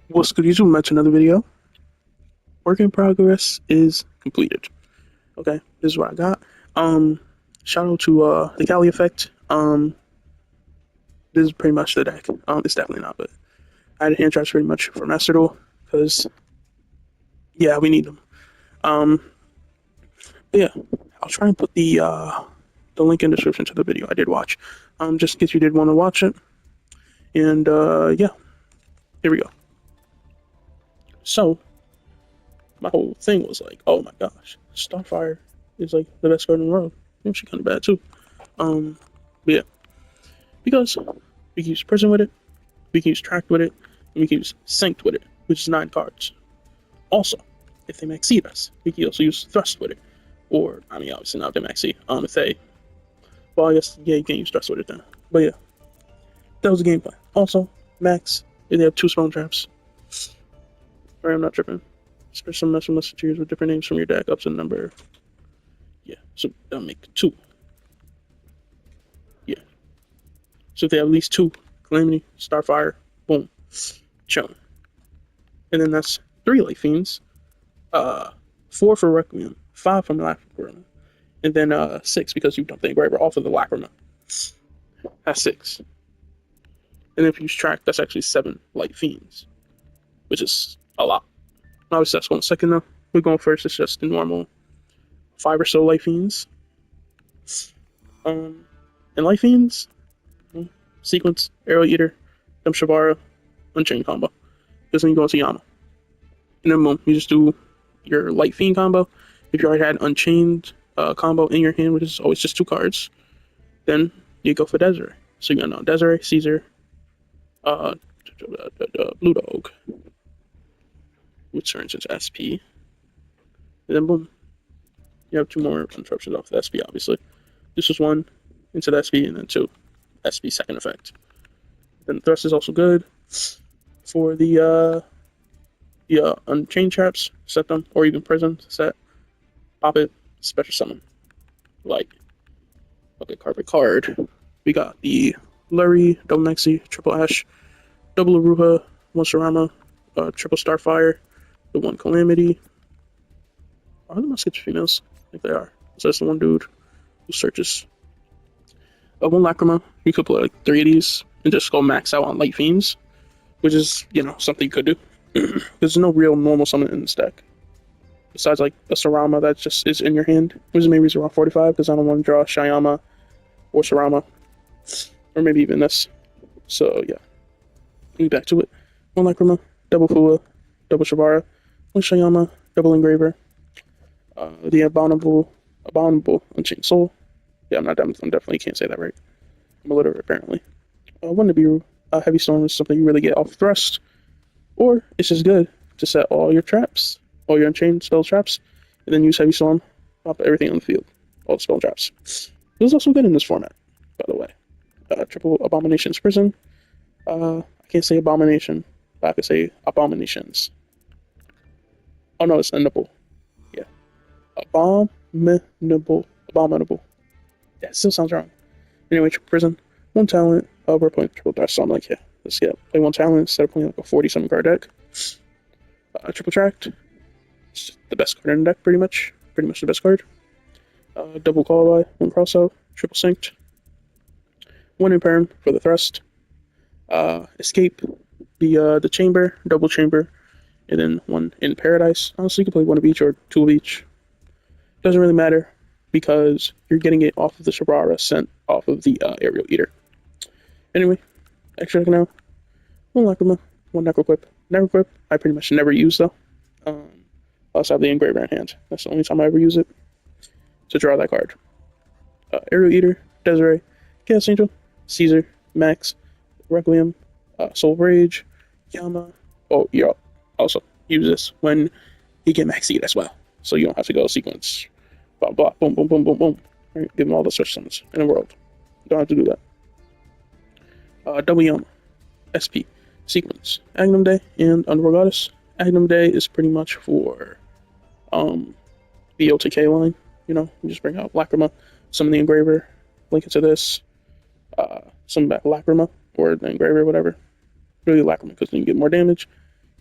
What's good, YouTube? Back to another video. Work in progress is completed. Okay, this is what I got. Shout out to the Cali effect. This is pretty much the deck. It's definitely not, but I had hand traps pretty much for Master Duel because yeah, we need them. Um, but yeah, I'll try and put the link in the description to the video I did watch. Just in case you did want to watch it. And yeah, here we go. So my whole thing was like, oh my gosh, Starfire is like the best card in the world. She's kind of bad too. But yeah, because we can use Prison with it, we can use Tract with it, and we can use Synced with it, which is 9 cards. Also, if they exceed us, we can also use Thrust with it. Or, I mean, obviously not if they maxi. If they, well, I guess, yeah, you can't use Thrust with it then. But yeah, that was the game plan. Also, Max, if they have 2 Spawn Traps. Or I'm not tripping. Special Message Messages with different names from your deck up to the number. Yeah, so that'll make 2. Yeah. So if they have at least 2, Calamity, Starfire, boom, chilling. And then that's 3 Light Fiends, 4 for Requiem, 5 from Lacrima, and then 6 because you dump the Engraver off of the Lacrima. That's 6. And if you use Tract, that's actually 7 Light Fiends, which is a lot. Obviously, that's going second though. We're going first, it's just the normal 5 or so Light Fiends. And Light Fiends, Sequence, Arrow Eater, Shavara, Unchained combo. Because then you go into Yama. And then boom, you just do your Light Fiend combo. If you already had Unchained combo in your hand, which is always just 2 cards, then you go for Desiree. So you got Desiree, Caesar, Blue Dog, which turns into SP. And then boom, you have 2 more interruptions off the SP, obviously. This was 1 into the SP, and then 2 SP second effect. Then Thrust is also good for the Unchained traps, set them, or even Prison, set, pop it, special summon. Like, okay, card by card. We got the Lurie, Double Maxi, Triple Ash, Double Aruha, one Sarama, Triple Starfire, the 1 Calamity. Are the Muskets females? I think they are. So that's the 1 dude who searches. 1 Lacrima. You could play like 3 of these and just go max out on Light Fiends, which is, something you could do. There's no real normal summon in this deck. Besides like a Sarama that just is in your hand, which is maybe around 45 because I don't want to draw Shayama or Sarama. Or maybe even this. So yeah. Get back to it. 1 Lacrima, double Fua, double Shavara, 1 Shayama, double Engraver. The abominable Unchained Soul. Yeah, I definitely can't say that right. I'm illiterate apparently. 1 Nibiru. Heavy Storm is something you really get off Thrust. Or it's just good to set all your traps, all your Unchained spell traps, and then use Heavy Storm, pop everything on the field, all the spell traps. This is also good in this format, by the way. Triple Abominations Prison. I can't say Abomination, but I could say Abominations. Oh no, it's a nipple. Yeah. Abominable. Yeah, it still sounds wrong. Anyway, Prison. 1 talent. We're playing triple thrust, so I'm like, yeah, let's play 1 talent instead of playing like a 40-something card deck. Triple Tract. It's the best card in the deck, pretty much. Pretty much the best card. Double Call by, 1 cross out. Triple Synced. 1 Impairment for the Thrust. Escape. The Chamber, double Chamber, and then 1 in Paradise. Honestly, you can play 1 of each or 2 of each. Doesn't really matter because you're getting it off of the Shabara sent off of the Aerial Eater. Anyway, extra now. 1 Lacrima, 1 Necroquip. Necroquip, I pretty much never use though. I also have the Engraver in hand. That's the only time I ever use it to draw that card. Aerial Eater, Desiree, Chaos Angel, Caesar, Max, Requiem, Soul Rage, Yama. Oh, you also use this when you get Maxed as well. So you don't have to go sequence. Blah, blah, boom, boom, boom, boom, boom. Right? Give them all the search summons in the world. Don't have to do that. Double Yama, SP, Sequence, Agnum Day, and Underworld Goddess. Agnum Day is pretty much for the OTK line. You just bring out Lacrima, summon the Engraver, link it to this, summon back Lacrima, or the Engraver, whatever. Really Lacrima, because then you get more damage.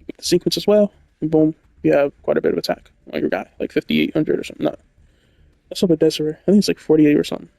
with the sequence as well, and boom, you have quite a bit of attack on your guy, like 5,800 or something. No, that's up a Desiree. I think it's like 48 or something.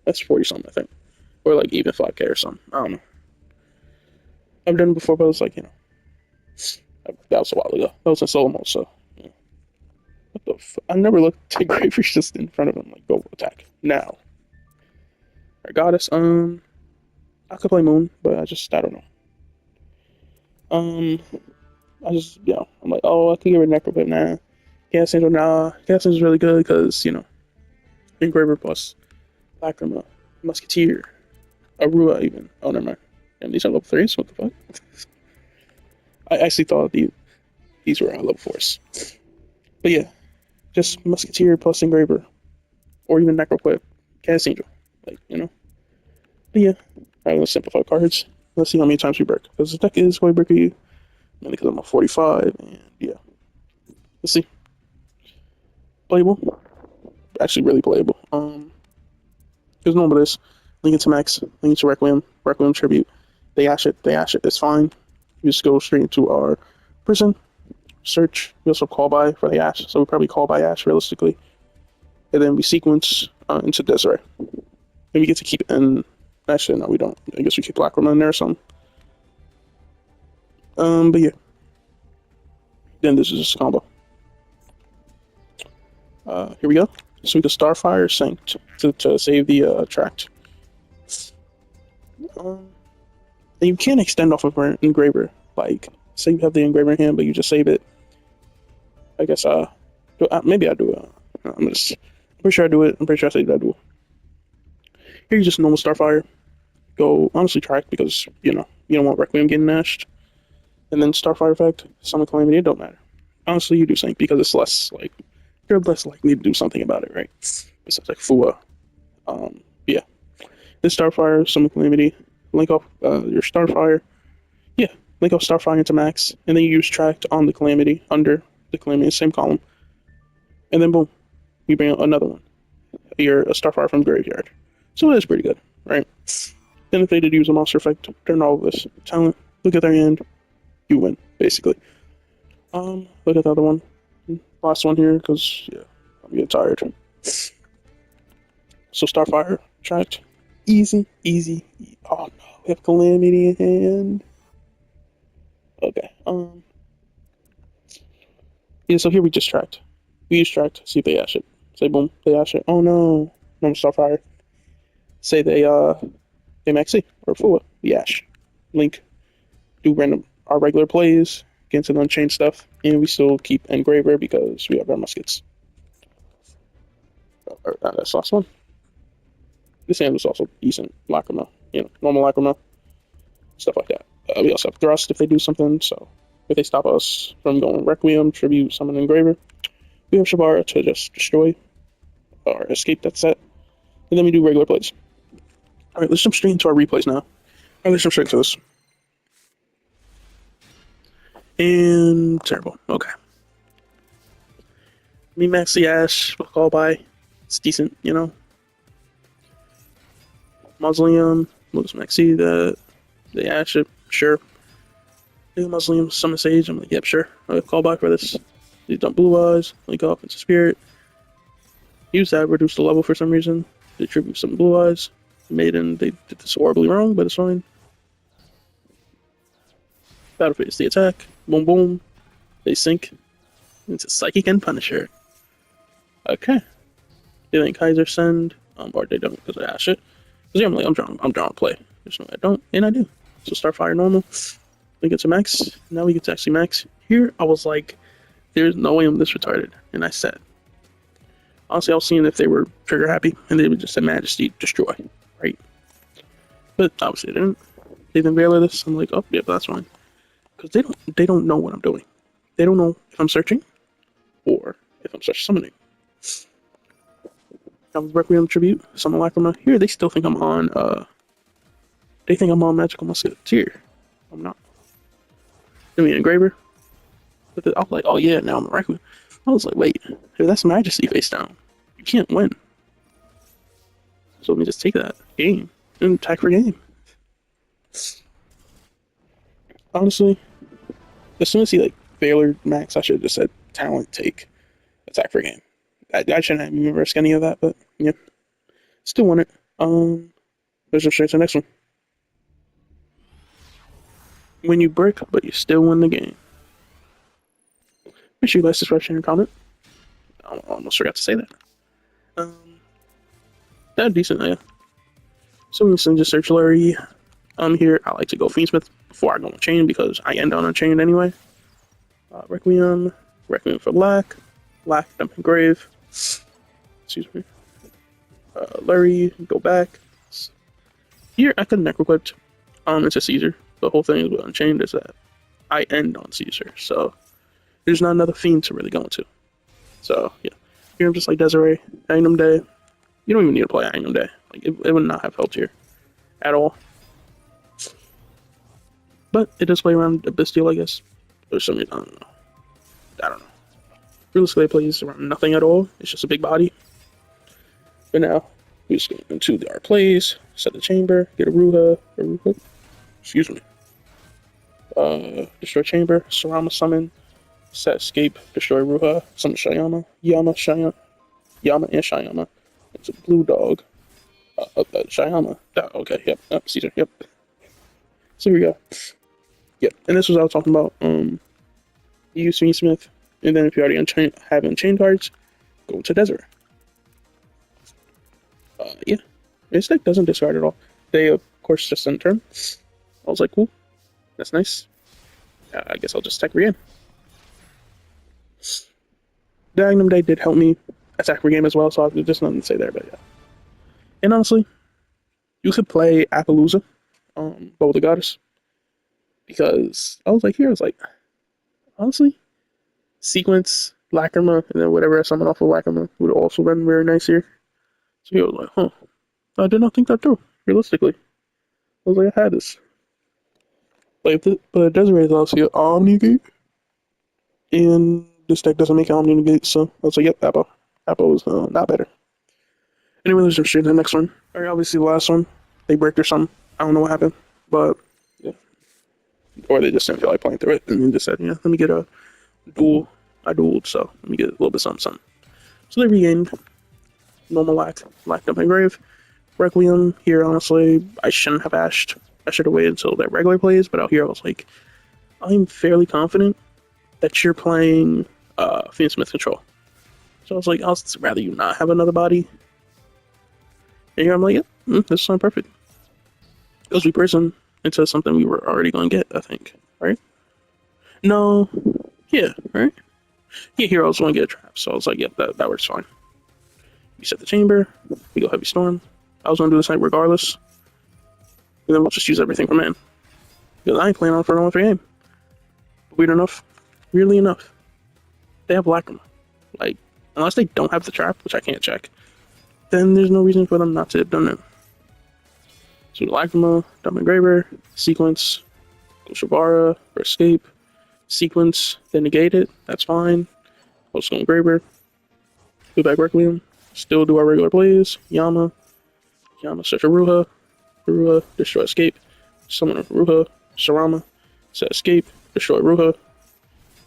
That's 40 something, I think, or like even 5K or something. I don't know. I've done it before, but it was like that was a while ago. That was in solo mode, so. What the I never looked at Gravers just in front of him, like, go attack. Now. Alright, Goddess, I could play Moon, but I don't know. I'm like, oh, I can get rid of Necro, but nah. Gas Angel, nah. Gas Angel's really good, because, Engraver plus Lacrima, Musketeer, Arua, even. Oh, never mind. Damn, these are level 3s? What the fuck? I actually thought these were level 4s. But yeah, just Musketeer plus Engraver, or even Necroquip, Gas Angel. But yeah, alright, let's simplify cards. Let's see how many times we break. Because the deck is way bricky, mainly because I'm a 45, and yeah. Let's see. Playable. Actually, really playable. Because normal this. Link it to Max, link it to Requiem Tribute. They ash it, it's fine. You just go straight into our prison, search. We also call by for the Ash, so we probably call by Ash realistically. And then we sequence into Desiree. And we get to keep in. Actually, no, we don't. I guess we keep Lacrima in there or something. But yeah. Then this is just a combo. Here we go. So we can Starfire Synced to save the Tract. And you can extend off of an Engraver. Like, say you have the Engraver in hand, but you just save it. I guess, maybe I do. I'm pretty sure I do it. I'm pretty sure I saved that duel. Here you just normal Starfire. Go, honestly, Tract, because, you don't want Requiem getting nashed. And then Starfire effect, Summon Calamity, it don't matter. Honestly, you do Sync, because it's less, like, you're less likely to do something about it, right? Besides, like, Fua. Yeah. This Starfire, Summon Calamity, link off your Starfire. Yeah, link off Starfire into Max, and then you use Tract on the Calamity, under the Calamity, same column. And then boom, you bring out another one. You're a Starfire from Graveyard. So that's pretty good, right? Then if they did use a monster effect, turn all of this talent, look at their hand, you win, basically. Look at the other one. Last one here, because, yeah, I'm getting tired. So Starfire, Tract, easy. Oh no, we have Calamity in hand. Okay, yeah, so here we just Tract. We use Tract, see if they ash it. Say boom, they ash it. Oh no, Starfire. Say they maxi or Fua, we ash. Link, do our regular plays, get into the Unchained stuff, and we still keep Engraver because we have our Muskets. That's the last one. This hand was also decent. Lacrima, normal Lacrima, stuff like that. We also have Thrust if they do something, so if they stop us from going Requiem, Tribute, Summon, Engraver, we have Shabara to just destroy or escape that set, and then we do regular plays. Alright, let's jump straight into our replays now. Alright, let's jump straight to this. And terrible. Okay. Me Maxi Ash, we'll call by. It's decent, Mausoleum, we'll just Maxi the Ash it, sure. Do Mausoleum, Summon Sage, I'm like, yep, sure. I'll call back for this. These dump Blue Eyes, link off into Spirit. Use that, reduce the level for some reason. They tribute some Blue Eyes. Maiden, they did this horribly wrong, but it's fine. Battle phase, the attack. Boom, boom. They sink into Psychic and Punisher. Okay. They think Kaiser send, or they don't because I ash it. Because normally I'm drawing play. There's no way I don't, and I do. So Starfire normal. We get to Max. Now we get to actually Max. Here I was like, there's no way I'm this retarded, and I said. Honestly, I was seeing if they were trigger happy, and they would just say Majesty destroy, right? But obviously they didn't. They didn't value this. I'm like, oh yeah, that's fine. Because they don't know what I'm doing. They don't know if I'm searching or if I'm search summoning. I have Requiem Tribute, Summon Lacrima. Here they still think I'm on they think I'm on Magical Musketeer. I'm not. Give me an Engraver. But I was like, oh yeah, now I'm a Requiem. I was like, wait, if that's Majesty face down, you can't win. So let me just take that game and attack for game. Honestly, as soon as he like Baylor Max, I should have just said talent take attack for game. I shouldn't have even risked any of that, but yeah, still won it. Let's just straight to the next one. When you brick, but you still win the game. Make sure you like, subscribe, share, and comment. I almost forgot to say that. That decent, yeah. So we can just search Larry. Here I like to go Fiendsmith before I go Unchained because I end on Unchained anyway. Requiem for Lack, Dumping Grave. Excuse me. Larry, go back. Here I could Necroquit into Caesar. The whole thing with Unchained is that I end on Caesar, so there's not another fiend to really go into. So yeah, here I'm just like Desiree, Magnum Day. You don't even need to play Magnum Day. Like it would not have helped here at all. But it does play around a Bastille, I guess. There's some reason, I don't know. Realistically, it plays around nothing at all. It's just a big body. But now, we just go into our plays, set the chamber, get a Ruha, excuse me. Destroy chamber, Sarama summon, set escape, destroy Ruha, summon Shayama, Yama, and Shayama. It's a blue dog. Shayama. Okay, yep, Caesar, yep. So here we go. Yep, and this was I was talking about. You use Fiendsmith, and then if you already have Unchained cards, go to Desert. Yeah, this deck doesn't discard at all. They of course just end turn. I was like, cool, that's nice. I guess I'll just attack again. The Magnum Day did help me attack game as well, so I've just nothing to say there, but yeah. And honestly, you could play Appaloosa, Bow the Goddess, because I was like, honestly, sequence Lacrima and then whatever I summon off of Lacrima would have also been very nice here. So he was like, huh, I did not think that through. Realistically, I was like, I had this. But Desiree is obviously an Omni Gate, and this deck doesn't make Omni Gate, so I was like, yep, Apple is not better. Anyway, let's jump straight to the next one. Alright, obviously the last one, they bricked or something. I don't know what happened, but yeah. Or they just didn't feel like playing through it, and then just said, yeah, let me get a duel. I dueled, so let me get a little bit something. So they regained normal Lack Dumping Grave. Requiem here, honestly, I shouldn't have ashed. I should have waited until that regular plays, but out here I was like, I'm fairly confident that you're playing Fiendsmith Control. So I was like, I'll rather you not have another body. And here I'm like, yeah, this is perfect. Goes reprison into something we were already going to get, I think, right? No, yeah, right? Yeah, here I was going to get a trap, so I was like, yep, that works fine. We set the chamber, we go Heavy Storm. I was going to do this night regardless. And then we'll just use everything from in. Because I ain't playing on for another game. Weirdly enough, they have Lacrima. Like, unless they don't have the trap, which I can't check, then there's no reason for them not to have done it. So Lacrima, Dumb Engraver, Sequence, go Shavara, or Escape, Sequence, then negate it, that's fine. I'll just go Engraver, go back Requiem, still do our regular plays, Yama, search a Ruha, destroy Escape, summon a Ruha, Sarama, set Escape, destroy Ruha,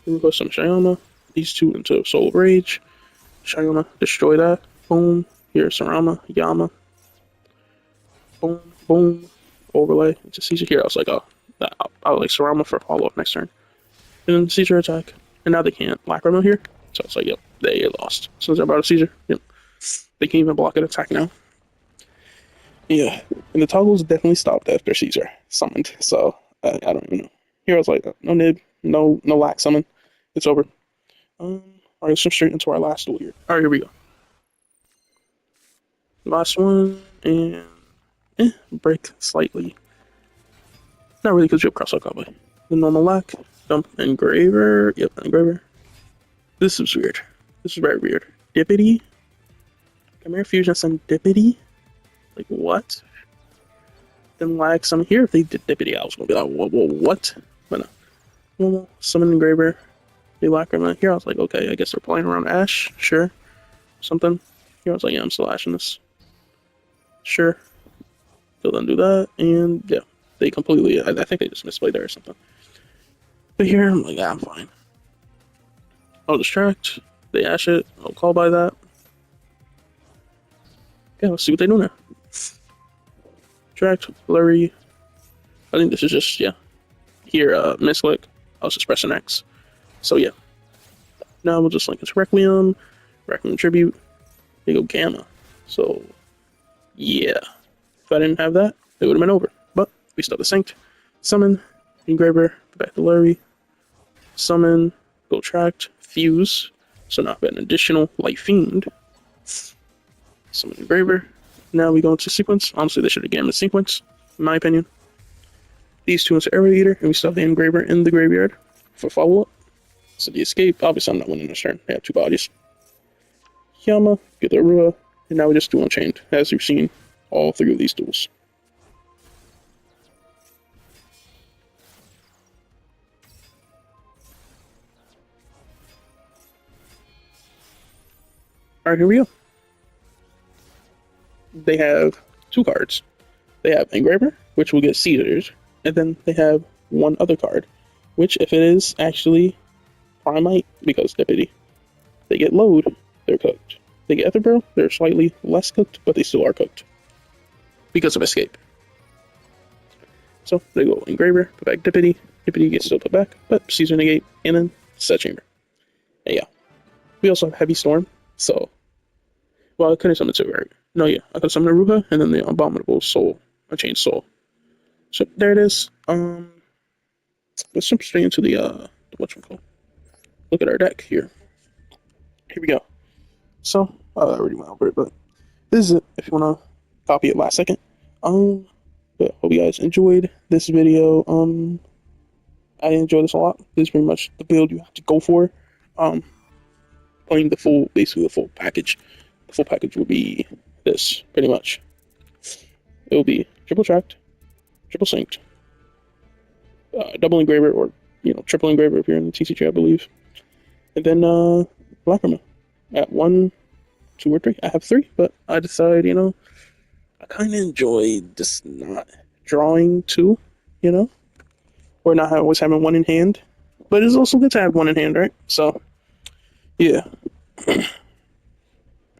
summon Shayama, these two into Soul of Rage, Shayama, destroy that, boom, here Sarama, Yama, boom, boom, overlay into Caesar here. I was like, oh, I'll like Sarama for follow-up next turn. And then Caesar attack. And now they can't Lacrima here. So it's like, yep, they lost. So it's about a Caesar. Yep. They can't even block an attack now. Yeah. And the toggles definitely stopped after Caesar summoned. So I don't even know. Here I was like, no nib, no lack summon. It's over. Alright, let's jump straight into our last duel here. Alright, here we go. Last one, and break slightly. Not really, because you have cross cowboy. The normal Lack, Dump Engraver. Yep, Engraver. This is weird. This is very weird. Dippity? Chimera Fusion some Dippity? Like, what? Then Lack summon here. If they did Dippity, I was gonna be like, whoa, what? But no. Normal, summon Engraver. They Lack them here. I was like, okay, I guess they're playing around Ash. Sure. Something. Here I was like, yeah, I'm still ashing this. Sure. They'll then do that, and yeah, they completely, I think they just misplayed there or something. But But here, I'm like, I'm fine. I'll distract. They ash it. I'll call by that. Yeah, let's see what they do now. Tract, blurry. I think this is just, yeah. Here, misclick. I was just pressing X. So, yeah. Now we'll just link into Requiem Tribute. They go Gamma. So, yeah. If I didn't have that, it would have been over. But we still have the synced. Summon, Engraver, go back to Larry. Summon, go Tract, Fuse. So now I've got an additional Light Fiend. Summon Engraver. Now we go into sequence. Honestly, they should have given the sequence, in my opinion. These two into Arrow Eater, and we still have the Engraver in the graveyard for follow-up. So the escape, obviously I'm not winning this turn. They have two bodies. Yama, get the Rua, and now we just do Unchained, as you've seen all three of these duels. Alright, here we go. They have two cards. They have Engraver, which will get Seizures, and then they have one other card, which if it is actually Primite, because Deputy, they get Load, they're cooked. They get Etherborough, they're slightly less cooked, but they still are cooked. Because of Escape. So they go Engraver, put back Deputy, Deputy gets still put back, but Caesar negate, and then Set Chamber. And yeah. We also have Heavy Storm, so well I couldn't summon two, right? No, yeah, I could summon Aruha and then the Abominable Soul, Unchained Soul. So there it is. Let's jump straight into the whatchamacallit. Look at our deck here. Here we go. So I already went over it, but this is it. If you wanna copy it last second. But hope you guys enjoyed this video. I enjoyed this a lot. This is pretty much the build you have to go for. Playing the full, basically the full package. The full package will be this, pretty much. It will be triple tracked, triple synced, double engraver, or triple engraver if you're in the TCG, I believe. And then Lacrima at 1, 2, or 3. I have 3, but I decided, I kind of enjoy just not drawing 2, or not always having 1 in hand. But it's also good to have 1 in hand, right? So, yeah.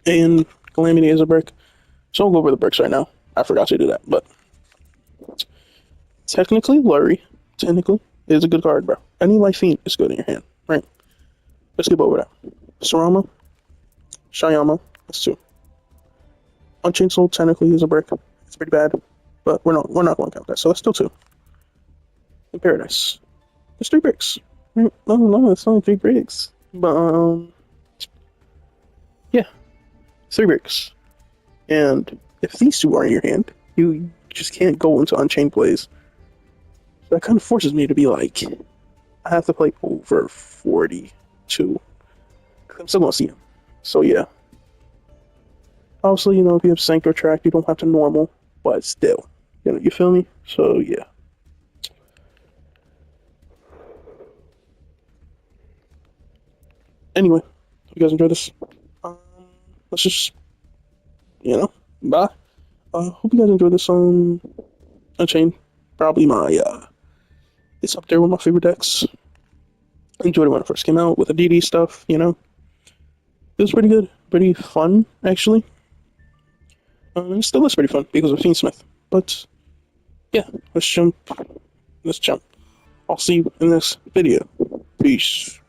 And Calamity is a brick. So I'll go over the bricks right now. I forgot to do that, but technically, Lurry, is a good card, bro. Any Light Fiend is good in your hand, right? Let's skip over that. Sarama, Shayama, that's 2. Unchained Soul technically is a brick. It's pretty bad, but we're not going to count that. So that's still 2. In Paradise, there's 3 bricks. Right? No, it's only 3 bricks. But yeah, 3 bricks. And if these 2 are in your hand, you just can't go into Unchained plays. So that kind of forces me to be like, I have to play over 42. I'm still gonna see him. So yeah. Obviously, if you have sync or track, you don't have to normal, but still, you feel me? So yeah. Anyway, hope you guys enjoyed this. Let's just, bye. Hope you guys enjoyed this Unchained. Probably it's up there with my favorite decks. I enjoyed it when it first came out with the DD stuff, It was pretty good, pretty fun, actually. It still is pretty fun because of Fiendsmith. But, yeah, let's jump. I'll see you in this video. Peace.